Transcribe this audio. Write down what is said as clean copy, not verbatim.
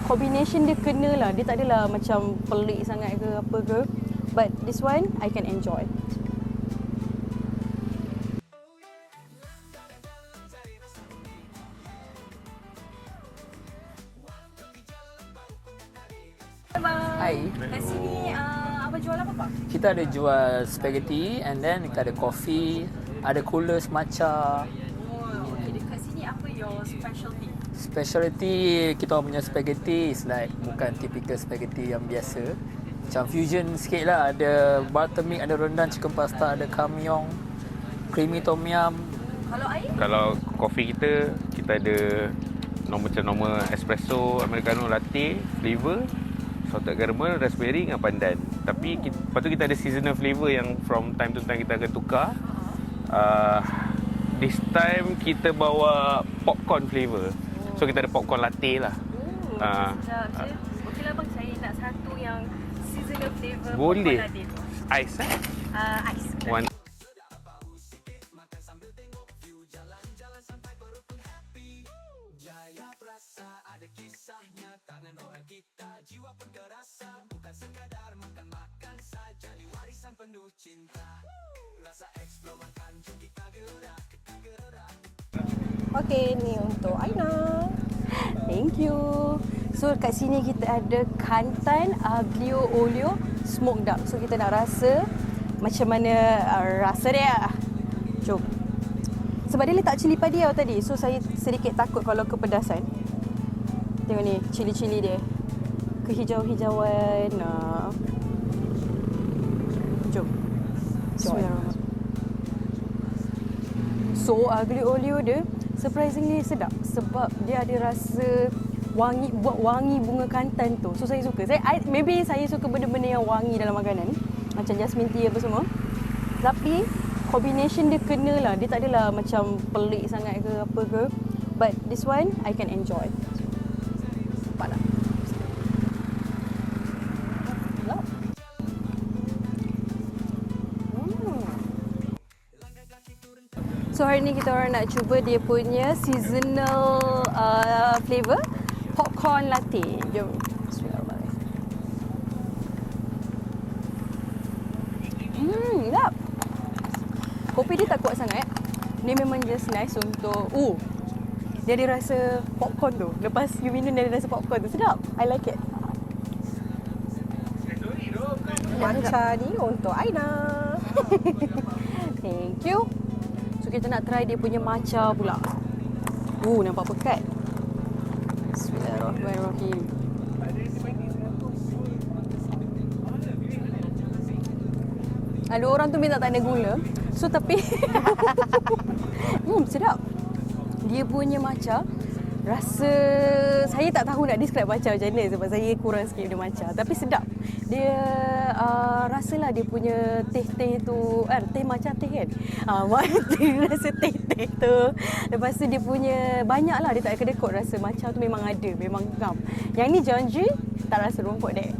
combination dia kena lah. Dia tak adalah macam pelik sangat ke apa ke. But this one, I can enjoy. Hai. Kat sini abang jual apa Pak? Kita ada jual spaghetti and then kita ada coffee, ada coolers matcha. Okay, dekat sini apa your specialty? Specialty kita punya spaghetti is like bukan typical spaghetti yang biasa. Macam fusion sikit lah. Ada buttermilk, ada rendang, chicken pasta, ada kamyong, creamy tom yum. Kalau air? Kalau kopi kita ada normal espresso, americano, latte, flavor, salted caramel, raspberry dengan pandan. Tapi lepas tu kita ada seasonal flavor yang from time to time kita akan tukar. This time kita bawa popcorn flavor. So kita ada popcorn latte lah. Sekejap je. Okey lah bang, saya nak satu yang seasonal flavor. Boleh. Popcorn latte tu. Ais Ais. One. Okey, ni untuk Aina. Thank you. So kat sini kita ada Kantan Aglio Olio Smoked Duck. So kita nak rasa macam mana rasa dia. Jom. Sebab dia letak cili padi tadi. So saya sedikit takut kalau kepedasan. Tengok ni cili-cili dia. Kehijau-hijauan. Jom. Bismillahirrahmanirrahim. So aglio olio dia surprisingly sedap sebab dia ada rasa wangi, buat wangi bunga kantan tu. So saya suka. Maybe saya suka benda-benda yang wangi dalam makanan. Macam jasmine tea apa semua. Tapi combination dia kena lah. Dia tak adalah macam pelik sangat ke apa ke. But this one I can enjoy. Nampak tak? So hari ni kita orang nak cuba dia punya seasonal flavor popcorn latte. Jom. Bismillahirrahmanirrahim. Sedap. Kopi dia tak kuat sangat. Ni memang just nice untuk dia ada rasa popcorn tu. Lepas you minum dia ada rasa popcorn tu. Sedap. I like it. Matcha ni untuk Aina. Thank you. So kita nak try dia punya matcha pula. Nampak pekat. Bismillahirrahmanirrahim. Ada orang tu minta tak ada gula. So tapi sedap. Dia punya matcha rasa saya tak tahu nak describe matcha macam mana sebab saya kurang sikit benda matcha. Tapi sedap. Dia rasalah dia punya teh-teh tu, teh matcha teh kan. Dia rasa teh-teh tu. Lepas tu dia punya banyaklah dia tak kedekut rasa matcha tu memang ada, memang ngam. Yang ni Janji tak rasa rumput dek.